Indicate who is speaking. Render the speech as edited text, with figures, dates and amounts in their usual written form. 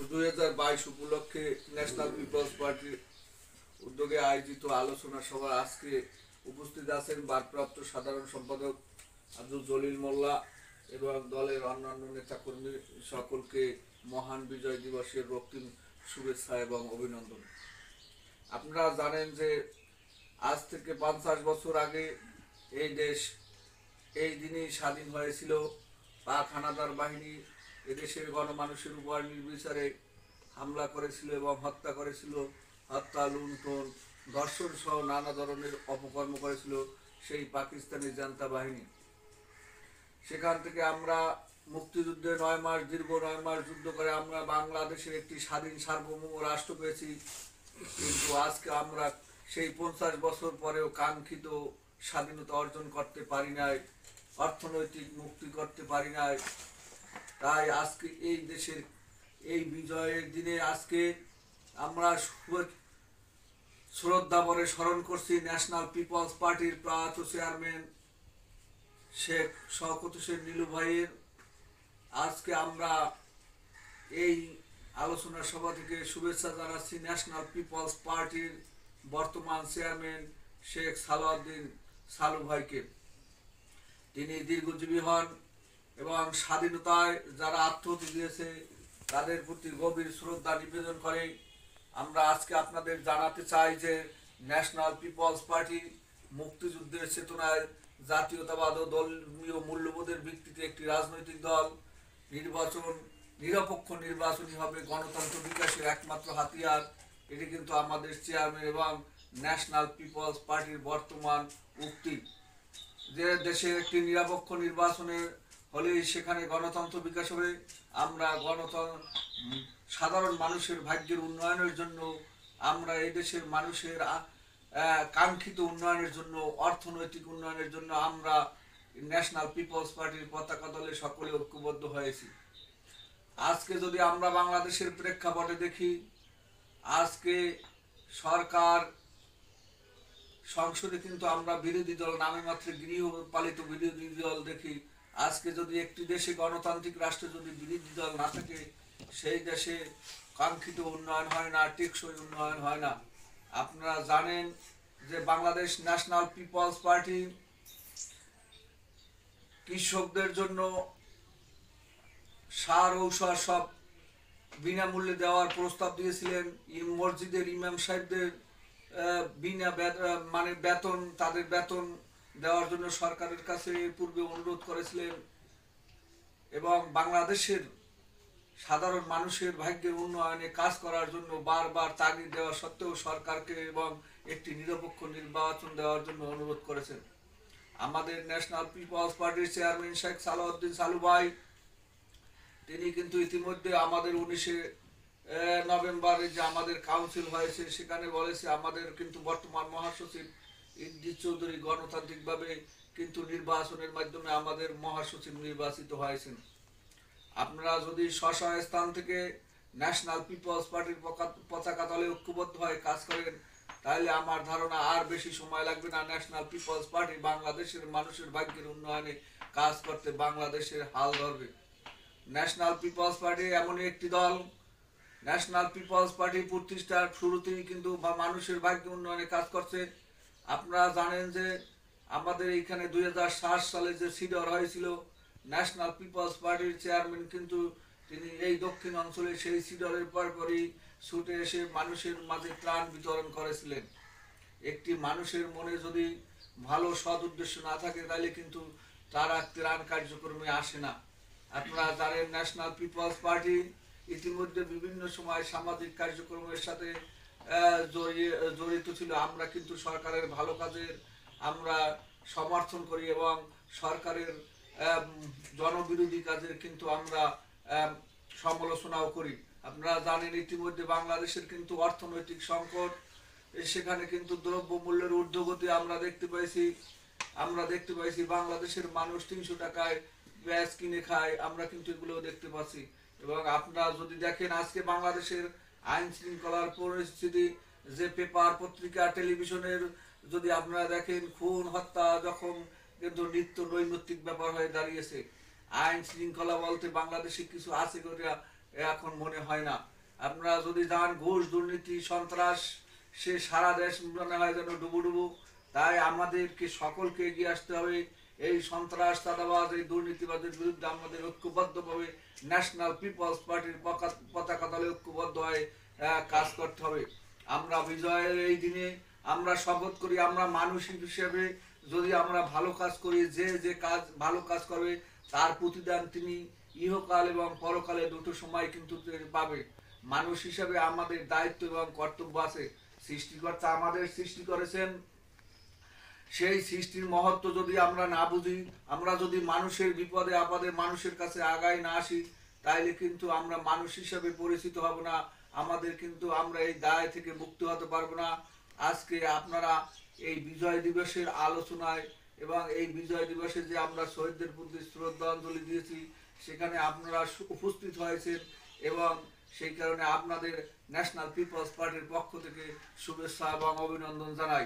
Speaker 1: 2022 উপলক্ষে national people's পার্টির উদ্যোগে আয়োজিত আলোচনা সভা আজকে উপস্থিত আছেন ভারপ্রাপ্ত সাধারণ সম্পাদক আব্দুল জলিল মোল্লা এবং দলের অন্যান্য নেতাকর্মী। সকলকে মহান বিজয় দিবসের রক্তিম শুভেচ্ছা এবং অভিনন্দন। আপনারা জানেন যে আজ থেকে 50 বছর আগে এই দেশ এই দিনই স্বাধীন হয়েছিল। পাক হানাদার বাহিনী এদেশের গণমানুষের উপর নির্বিচারে হামলা করেছিল এবং হত্যা করেছিল। হত্যা, লুণ্ঠন, ধর্ষণ সহ নানা ধরনের অপকর্ম করেছিল সেই পাকিস্তানি জান্তা বাহিনী। সেখান থেকে আমরা মুক্তিযুদ্ধে 9 মাস দীর্ঘ 9 মাস যুদ্ধ করে আমরা বাংলাদেশের একটি স্বাধীন সার্বভৌম রাষ্ট্র পেয়েছি। কিন্তু আজকে আমরা সেই 50 বছর পরেও কাঙ্ক্ষিত স্বাধীনতা অর্জন করতে পারি নাই, অর্থনৈতিক মুক্তি করতে পারি নাই। তাই আজকে এই দেশের এই বিজয়ের দিনে আজকে আমরা শ্রদ্ধা ভরে স্মরণ করছি ন্যাশনাল পিপলস পার্টির প্রয়াত চেয়ারম্যান শেখ শওকত হোসেন নীলু ভাইয়ের। আজকে আমরা এই আলোচনা সভা থেকে শুভেচ্ছা জানাচ্ছি ন্যাশনাল পিপলস পার্টির বর্তমান চেয়ারম্যান শেখ সালাউদ্দিন সালু ভাইকে। তিনি দীর্ঘজীবী হন এবং স্বাধীনতায় যারা আত্মহতি দিয়েছে তাদের প্রতি গভীর শ্রদ্ধা নিবেদন করে আমরা আজকে আপনাদের জানাতে চাই যে ন্যাশনাল পিপলস পার্টি মুক্তিযুদ্ধের চেতনায়, জাতীয়তাবাদ ও ধর্মীয় মূল্যবোধের ভিত্তিতে একটি রাজনৈতিক দল। নিরপেক্ষ নির্বাচনই হবে গণতন্ত্র বিকাশের একমাত্র হাতিয়ার। এটি কিন্তু আমাদের চেয়ারম্যান এবং ন্যাশনাল পিপলস পার্টির বর্তমান উক্তি। যে দেশে একটি নিরপেক্ষ নির্বাচনের হলে সেখানে গণতন্ত্র বিকাশ হবে। আমরা সাধারণ মানুষের ভাগ্যের উন্নয়নের জন্য, আমরা এই দেশের মানুষের কাঙ্ক্ষিত উন্নয়নের জন্য, অর্থনৈতিক উন্নয়নের জন্য আমরা ন্যাশনাল পিপলস পার্টির পতাকা দলে সকলে ঐক্যবদ্ধ হয়েছি। আজকে যদি আমরা বাংলাদেশের প্রেক্ষাপটে দেখি, আজকে সরকার সংসদে কিন্তু আমরা বিরোধী দল নামে মাত্র গৃহপালিত বিরোধী দল দেখি। আজকে যদি একটি দেশে গণতান্ত্রিক রাষ্ট্রে যদি বিরোধী দল না থাকে, সেই দেশে কাঙ্ক্ষিত উন্নয়ন হয় না, টেকসই উন্নয়ন হয় না। আপনারা জানেন যে বাংলাদেশ ন্যাশনাল পিপলস পার্টি কৃষকদের জন্য সার ঔষধ সব বিনামূল্যে দেওয়ার প্রস্তাব দিয়েছিলেন। মসজিদের ইমাম সাহেবদের বিনা বেতন, তাদের বেতন দেওয়ার জন্য সরকারের কাছে পূর্বে অনুরোধ করেছিলেন এবং বাংলাদেশের সাধারণ মানুষের ভাগ্যের উন্নয়নে কাজ করার জন্য বারবার তাগিদ দেওয়া সত্ত্বেও সরকারকে এবং একটি নিরপেক্ষ নির্বাচন দেওয়ার জন্য অনুরোধ করেছেন। আমাদের ন্যাশনাল পিপলস পার্টির চেয়ারম্যান শেখ সালাউদ্দিন সালু ভাই, তিনি কিন্তু ইতিমধ্যে আমাদের 19 নভেম্বরে যে আমাদের কাউন্সিল হয়েছে সেখানে বলেছে আমাদের কিন্তু বর্তমান মহাসচিব ইদ্রিস চৌধুরী গণতান্ত্রিকভাবে কিন্তু নির্বাচনের মাধ্যমে আমাদের মহাসচিব নির্বাচিত হয়েছেন। আপনারা যদি স্ব স্থান থেকে ন্যাশনাল পিপলস পার্টির পতাকা দলে ঐক্যবদ্ধ হয়ে কাজ করেন, তাহলে আমার ধারণা আর বেশি সময় লাগবে না। ন্যাশনাল পিপলস পার্টি বাংলাদেশের মানুষের ভাগ্যের উন্নয়নে কাজ করতে বাংলাদেশের হাল ধরবে। ন্যাশনাল পিপলস পার্টি এমনই একটি দল, ন্যাশনাল পিপলস পার্টি প্রতিষ্ঠার শুরুতেই কিন্তু মানুষের ভাগ্য উন্নয়নে কাজ করছে। আপনারা জানেন যে আমাদের এইখানে 2007 সালে যে সিডর হয়েছিল, ন্যাশনাল পিপলস পার্টির চেয়ারম্যান কিন্তু তিনি এই দক্ষিণ অঞ্চলে সেই সিডরের পরপরই ছুটে এসে মানুষের মাঝে ত্রাণ বিতরণ করেছিলেন। একটি মানুষের মনে যদি ভালো সৎ উদ্দেশ্য না থাকে তাহলে কিন্তু তারা ত্রাণ কার্যক্রমে আসে না। আপনারা জানেন ন্যাশনাল পিপলস পার্টি ইতিমধ্যে বিভিন্ন সময় সামাজিক কার্যক্রমের সাথে জড়িত ছিল। আমরা কিন্তু সরকারের ভালো কাজের আমরা সমর্থন করি এবং সরকারের জনবিরোধী কাজের কিন্তু আমরা সমালোচনাও করি। আপনারা জানেন ইতিমধ্যে বাংলাদেশের কিন্তু অর্থনৈতিক সংকট, সেখানে কিন্তু দ্রব্য মূল্যের ঊর্ধ্বগতি আমরা দেখতে পাইছি। বাংলাদেশের মানুষ 300 টাকায় পেঁয়াজ কিনে খায়, আমরা কিন্তু এগুলো দেখতে পাচ্ছি। এবং আপনারা যদি দেখেন আজকে বাংলাদেশের আইন শৃঙ্খলার পরিস্থিতি, যে পেপার, পত্রিকা, টেলিভিশনের যদি আপনারা দেখেন, খুন, হত্যা, জখম কিন্তু নিত্য নৈমিত্তিক ব্যাপার হয়ে দাঁড়িয়েছে। আইন শৃঙ্খলা বলতে বাংলাদেশে কিছু আছে এখন মনে হয় না। আপনারা যদি যান, ঘুষ দুর্নীতি সন্ত্রাস সে সারা দেশ মনে হয় যেন ডুবুডুবু। তাই আমাদেরকে সকলকে এগিয়ে আসতে হবে। এই সন্ত্রাস চাঁদাবাজ এই দুর্নীতিবাদের বিরুদ্ধে আমাদের ঐক্যবদ্ধভাবে ন্যাশনাল পিপলস পার্টির পতাকা দলে ঐক্যবদ্ধ হয়ে কাজ করতে হবে। আমরা বিজয়ের এই দিনে আমরা শপথ করি, আমরা মানুষ হিসেবে যদি আমরা ভালো কাজ করি, যে যে কাজ ভালো কাজ করবে তার প্রতিদান তিনি ইহকাল এবং পরকালে দুটো সময় কিন্তু পাবে। মানুষ হিসেবে আমাদের দায়িত্ব এবং কর্তব্য আছে। সৃষ্টিকর্তা আমাদের সৃষ্টি করেছেন, সেই সৃষ্টির মহত্ব যদি আমরা না বুঝি, আমরা যদি মানুষের বিপদে আপদে মানুষের কাছে আগায় না আসি, তাইলে কিন্তু আমরা মানুষ হিসেবে পরিচিত হব না। আমাদের কিন্তু আমরা এই দায় থেকে মুক্তি হতে পারবো না। আজকে আপনারা এই বিজয় দিবসের আলোচনায় এবং এই বিজয় দিবসে যে আমরা শহীদদের প্রতি শ্রদ্ধাঞ্জলি দিয়েছি, সেখানে আপনারা উপস্থিত হয়েছেন এবং সেই কারণে আপনাদের ন্যাশনাল পিপলস পার্টির পক্ষ থেকে শুভেচ্ছা এবং অভিনন্দন জানাই।